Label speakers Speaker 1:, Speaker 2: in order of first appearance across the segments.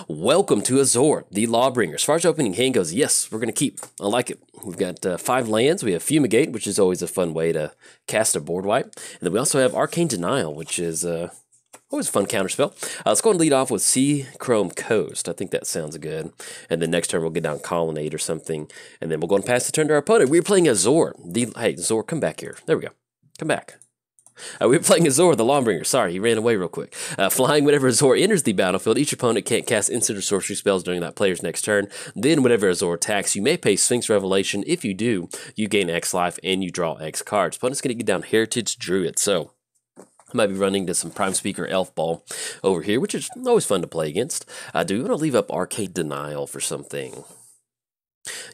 Speaker 1: Welcome to Azor, the Lawbringer. As far as opening hand goes, yes, we're going to keep. I like it. We've got 5 lands. We have Fumigate, which is always a fun way to cast a board wipe. And then we also have Arcane Denial, which is always a fun counterspell. Let's go and lead off with Sea Chrome Coast. I think that sounds good. And then next turn we'll get down Colonnade or something. And then we'll go and pass the turn to our opponent. We're playing Azor. Hey, Azor, come back here. There we go. Come back. We're playing Azor, the Lawbringer. Sorry, he ran away real quick. Flying, whenever Azor enters the battlefield, each opponent can't cast instant or sorcery spells during that player's next turn. Then, whenever Azor attacks, you may pay Sphinx Revelation. If you do, you gain X life and you draw X cards. Opponent's going to get down Heritage Druid. So, I might be running to some Prime Speaker Elf Ball over here, which is always fun to play against. Do we want to leave up Arcane Denial for something?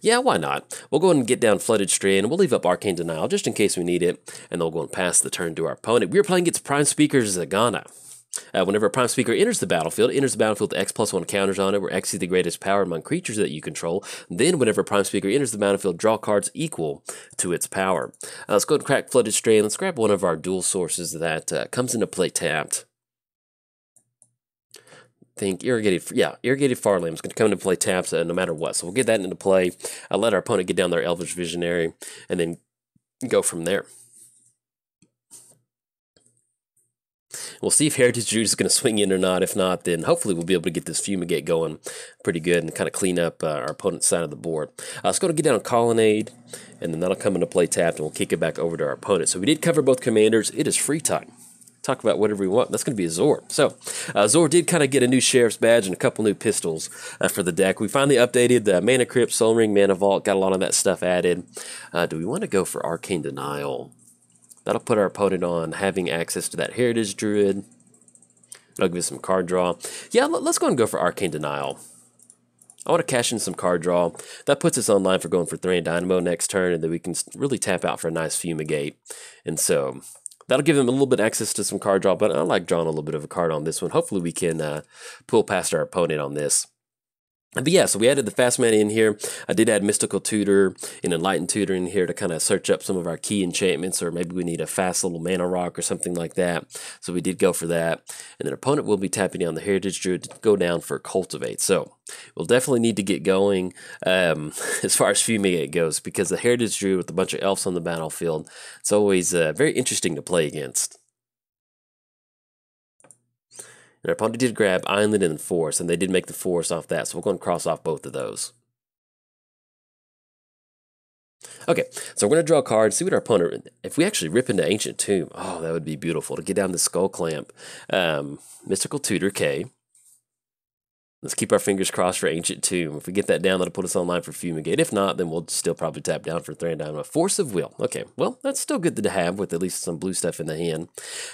Speaker 1: Yeah, why not? We'll go ahead and get down Flooded Strand, and we'll leave up Arcane Denial just in case we need it, and then we'll go and pass the turn to our opponent. We're playing against Prime Speaker Zegana. Whenever a Prime Speaker enters the battlefield with X+1 counters on it, where X is the greatest power among creatures that you control. Then, whenever a Prime Speaker enters the battlefield, draw cards equal to its power. Let's go ahead and crack Flooded Strand. Let's grab one of our dual sources that comes into play tapped. Irrigated Farland is going to come into play taps no matter what. So we'll get that into play. I'll let our opponent get down their Elvish Visionary and then go from there. We'll see if Heritage Druid is going to swing in or not. If not, then hopefully we'll be able to get this Fumigate going pretty good and kind of clean up our opponent's side of the board. Let's go to get down Colonnade, and then that'll come into play tapped, and we'll kick it back over to our opponent. So we did cover both commanders. It is free time. Talk about whatever we want. That's going to be Azor. So, Azor did kind of get a new Sheriff's Badge and a couple new pistols for the deck. We finally updated the Mana Crypt, Soul Ring, Mana Vault, got a lot of that stuff added. Do we want to go for Arcane Denial? That'll put our opponent on having access to that Heritage Druid. That'll give us some card draw. Yeah, let's go and go for Arcane Denial. I want to cash in some card draw. That puts us online for going for Thran Dynamo next turn, and then we can really tap out for a nice Fumigate. And so that'll give them a little bit of access to some card draw, but I like drawing a little bit of a card on this one. Hopefully we can pull past our opponent on this. But yeah, so we added the fast mana in here. I did add Mystical Tutor and Enlightened Tutor in here to kind of search up some of our key enchantments, or maybe we need a fast little mana rock or something like that. So we did go for that. And then opponent will be tapping down the Heritage Druid to go down for Cultivate. So we'll definitely need to get going as far as Fumigate goes, because the Heritage Druid with a bunch of elves on the battlefield, it's always very interesting to play against. And our opponent did grab Island and Forest, and they did make the Forest off that, so we're going to cross off both of those. Okay, so we're going to draw a card, see what our opponent, if we actually rip into Ancient Tomb, oh, that would be beautiful, to get down the Skull Clamp. Mystical Tutor, K. Let's keep our fingers crossed for Ancient Tomb. If we get that down, that'll put us online for Fumigate. If not, then we'll still probably tap down for Thran Dynamo. Force of Will. Okay, well, that's still good to have with at least some blue stuff in the hand.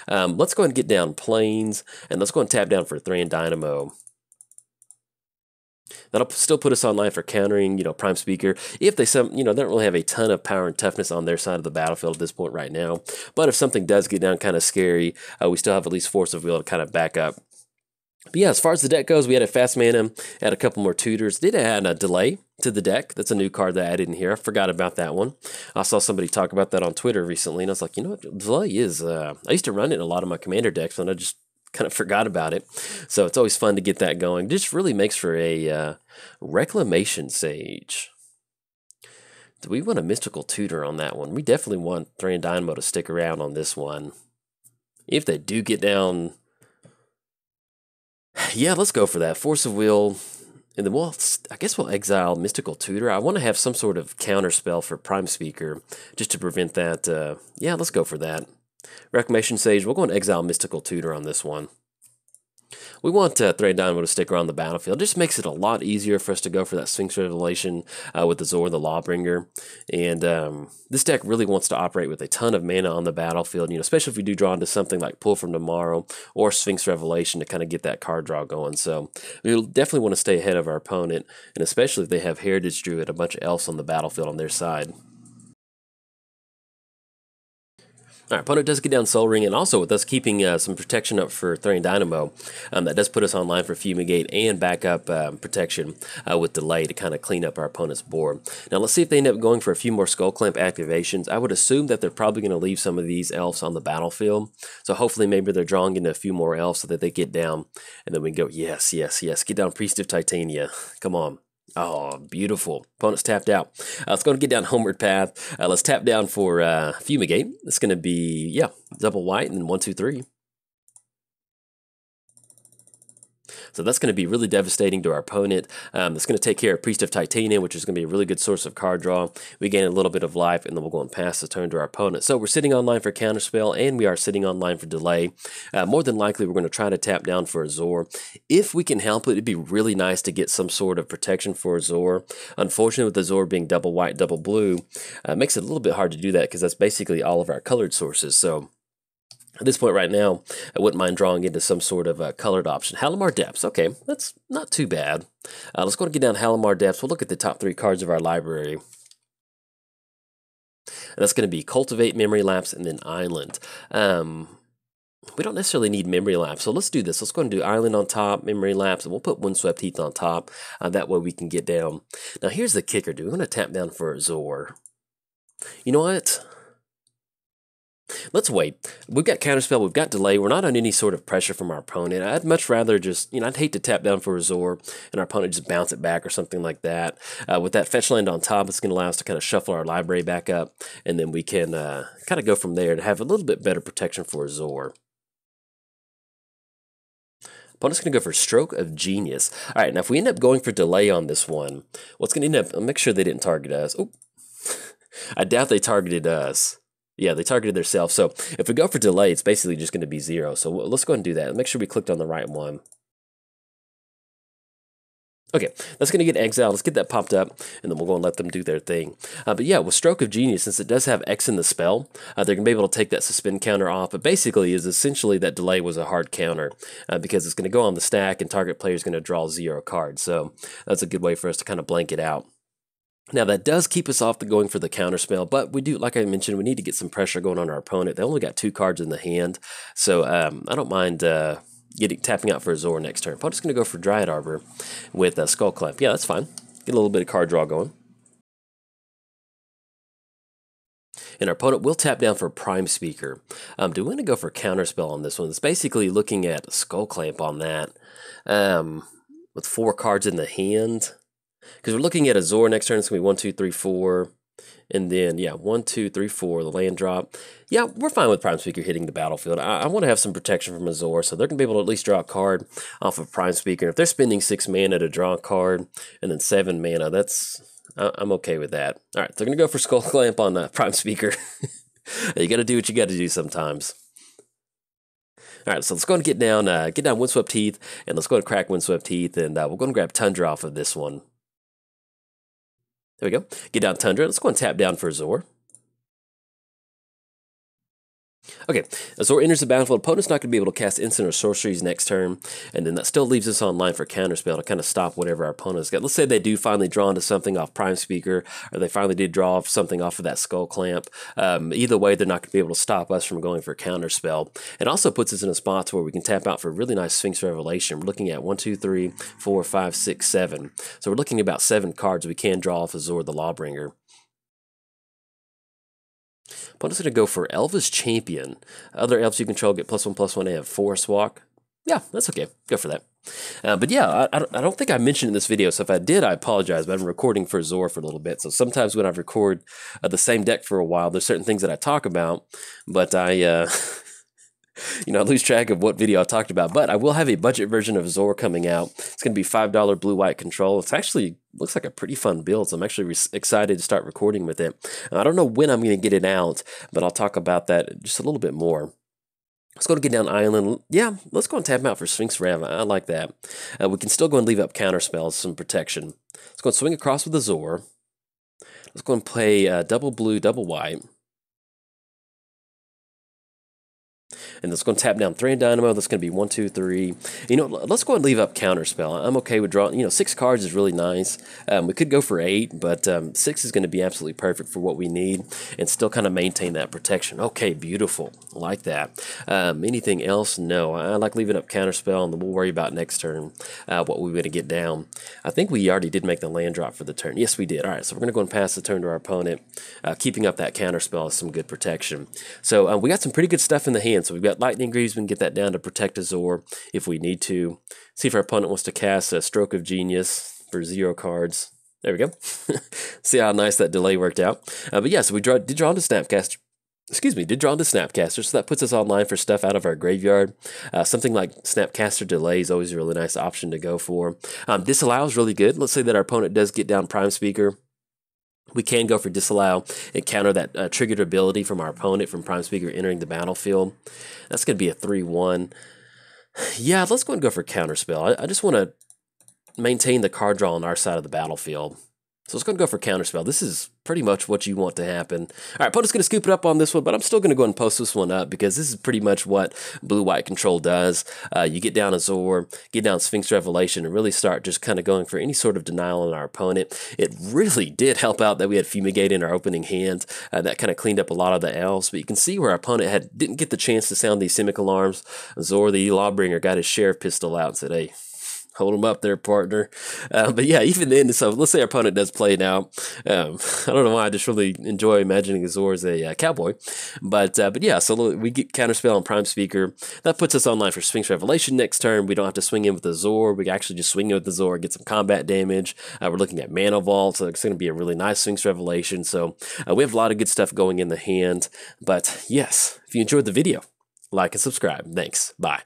Speaker 1: Let's go ahead and get down Plains, and let's go and tap down for Thran Dynamo. That'll still put us online for countering, Prime Speaker. If they don't really have a ton of power and toughness on their side of the battlefield at this point right now. But if something does get down kind of scary, we still have at least Force of Will to kind of back up. But yeah, as far as the deck goes, we had a fast mana, add a couple more tutors. Did add a delay to the deck. That's a new card that I added in here. I forgot about that one. I saw somebody talk about that on Twitter recently, and I was like, you know what, delay is, I used to run it in a lot of my commander decks, and I just kind of forgot about it. So it's always fun to get that going. It just really makes for a Reclamation Sage. Do we want a Mystical Tutor on that one? We definitely want Thran Dynamo to stick around on this one. If they do get down, yeah, let's go for that. Force of Will. And then I guess we'll exile Mystical Tutor. I want to have some sort of counter spell for Prime Speaker just to prevent that. Yeah, let's go for that. Reclamation Sage. We'll go and exile Mystical Tutor on this one. We want Thran Dynamo to stick around the battlefield. It just makes it a lot easier for us to go for that Sphinx Revelation with Azor, the Lawbringer. And this deck really wants to operate with a ton of mana on the battlefield, especially if we do draw into something like Pull from Tomorrow or Sphinx Revelation to kind of get that card draw going. So we'll definitely want to stay ahead of our opponent, and especially if they have Heritage Druid, a bunch of elves on the battlefield on their side. Our opponent does get down Soul Ring, and also with us keeping some protection up for Thorian Dynamo, that does put us online for Fumigate and backup protection with delay to kind of clean up our opponent's board. Now let's see if they end up going for a few more Skull Clamp activations. I would assume that they're probably going to leave some of these elves on the battlefield, so hopefully maybe they're drawing in a few more elves so that they get down, and then we can go, yes, yes, yes, get down Priest of Titania. Come on. Oh, beautiful. Opponent's tapped out. Let's go and get down Homeward Path. Let's tap down for Fumigate. It's going to be, yeah, double white and then 1, 2, 3. So that's going to be really devastating to our opponent. It's going to take care of Priest of Titania, which is going to be a really good source of card draw. We gain a little bit of life, and then we'll go and pass the turn to our opponent. So we're sitting online for Counterspell, and we are sitting online for Delay. More than likely, we're going to try to tap down for Azor. If we can help it, it'd be really nice to get some sort of protection for Azor. Unfortunately, with Azor being double white, double blue, it makes it a little bit hard to do that because that's basically all of our colored sources. So at this point right now, I wouldn't mind drawing into some sort of colored option. Halimar Depths, okay, that's not too bad. Let's go and get down Halimar Depths. We'll look at the top 3 cards of our library. And that's going to be Cultivate, Memory Lapse, and then Island. We don't necessarily need Memory Lapse, so let's do this. Let's go and do Island on top, Memory Lapse, and we'll put Windswept Heath on top. That way we can get down. Now here's the kicker, dude. I'm going to tap down for Azor. You know what? Let's wait. We've got Counterspell, we've got Delay, we're not on any sort of pressure from our opponent. I'd much rather just, I'd hate to tap down for Azor and our opponent just bounce it back or something like that. With that fetch land on top, it's going to allow us to kind of shuffle our library back up, and then we can kind of go from there to have a little bit better protection for Azor. Opponent's going to go for Stroke of Genius. All right, now if we end up going for Delay on this one, what's going to end up, I'll make sure they didn't target us. Oh, I doubt they targeted us. Yeah, they targeted themselves. So if we go for Delay, it's basically just going to be 0. So let's go ahead and do that. Make sure we clicked on the right one. Okay, that's going to get exiled. Let's get that popped up, and then we'll go and let them do their thing. But yeah, with Stroke of Genius, since it does have X in the spell, they're going to be able to take that suspend counter off. But basically, is essentially that Delay was a hard counter because it's going to go on the stack, and target player is going to draw 0 cards. So that's a good way for us to kind of blank it out. Now, that does keep us off the going for the counterspell, but we do, like I mentioned, we need to get some pressure going on our opponent. They only got 2 cards in the hand, so I don't mind tapping out for Azor next turn. Opponent's going to go for Dryad Arbor with Skull Clamp. Yeah, that's fine. Get a little bit of card draw going. And our opponent will tap down for Prime Speaker. Do we want to go for Counterspell on this one? It's basically looking at Skull Clamp on that with 4 cards in the hand. Because we're looking at Azor next turn, it's going to be 1, 2, 3, 4. And then, yeah, 1, 2, 3, 4, the land drop. Yeah, we're fine with Prime Speaker hitting the battlefield. I want to have some protection from Azor, so they're going to be able to at least draw a card off of Prime Speaker. And if they're spending 6 mana to draw a card and then 7 mana, I'm okay with that. All right, they're going to go for Skull Clamp on Prime Speaker. You got to do what you got to do sometimes. All right, so let's go and get down Windswept Heath, and let's go and crack Windswept Heath, and we'll go and grab Tundra off of this one. There we go. Get down Tundra. Let's go and tap down for Azor. Okay, Azor enters the battlefield. Opponent's not going to be able to cast instant or sorceries next turn, and then that still leaves us online for Counterspell to kind of stop whatever our opponent's got. Let's say they do finally draw into something off Prime Speaker, or they finally did draw something off of that Skull Clamp. Either way, they're not going to be able to stop us from going for Counterspell. It also puts us in a spot where we can tap out for a really nice Sphinx Revelation. We're looking at 1, 2, 3, 4, 5, 6, 7. So we're looking at about 7 cards we can draw off Azor the Lawbringer. Opponent's going to go for Elvis Champion. Other elves you control get +1/+1. They have Forest Walk. Yeah, that's okay. Go for that. But yeah, I don't think I mentioned in this video, so if I did, I apologize, but I've been recording for Azor for a little bit. So sometimes when I record the same deck for a while, there's certain things that I talk about, but I lose track of what video I talked about. But I will have a budget version of Azor coming out. It's going to be $5 blue-white control. It's actually looks like a pretty fun build, so I'm actually excited to start recording with it. I don't know when I'm going to get it out, but I'll talk about that just a little bit more. Let's go and get down Island. Yeah, let's go and tap him out for Sphinx Rev. I like that. We can still go and leave up Counterspells, some protection. Let's go and swing across with Azor. Let's go and play double blue, double white. And that's going to tap down 3 in Dynamo. That's going to be 1, 2, 3. You know, let's go ahead and leave up Counterspell. I'm okay with drawing. You know, 6 cards is really nice. We could go for 8, but 6 is going to be absolutely perfect for what we need and still kind of maintain that protection. Okay, beautiful. I like that. Anything else? No. I like leaving up Counterspell, and then we'll worry about next turn what we're going to get down. I think we already did make the land drop for the turn. Yes, we did. All right, so we're going to go and pass the turn to our opponent. Keeping up that Counterspell is some good protection. So we got some pretty good stuff in the hand. So we've got Lightning Greaves. We can get that down to protect Azor if we need to. See if our opponent wants to cast a Stroke of Genius for 0 cards. There we go. See how nice that delay worked out. But yeah, so we did draw into Snapcaster. Excuse me, did draw into Snapcaster, so that puts us online for stuff out of our graveyard. Something like Snapcaster Delay is always a really nice option to go for. Disallow is really good. Let's say that our opponent does get down Prime Speaker. We can go for Disallow and counter that triggered ability from our opponent from Prime Speaker entering the battlefield. That's going to be a 3-1. Yeah, let's go and go for Counterspell. I just want to maintain the card draw on our side of the battlefield. So let's go and go for Counterspell. This is pretty much what you want to happen. All right, opponent's going to scoop it up on this one, but I'm still going to go ahead and post this one up because this is pretty much what blue-white control does. You get down Azor, get down Sphinx Revelation, and really start just kind of going for any sort of denial on our opponent. It really did help out that we had Fumigate in our opening hand. That kind of cleaned up a lot of the elves, but you can see where our opponent didn't get the chance to sound these Simic alarms. Azor, the Lawbringer, got his Sheriff pistol out and said, hey, hold him up there, partner. But yeah, even then, so let's say our opponent does play now. I don't know why, I just really enjoy imagining Azor as a cowboy. But yeah, so we get Counterspell on Prime Speaker. That puts us online for Sphinx Revelation next turn. We don't have to swing in with Azor. We can actually just swing in with Azor, get some combat damage. We're looking at Mana Vault, so it's going to be a really nice Sphinx Revelation. So we have a lot of good stuff going in the hand. But yes, if you enjoyed the video, like and subscribe. Thanks. Bye.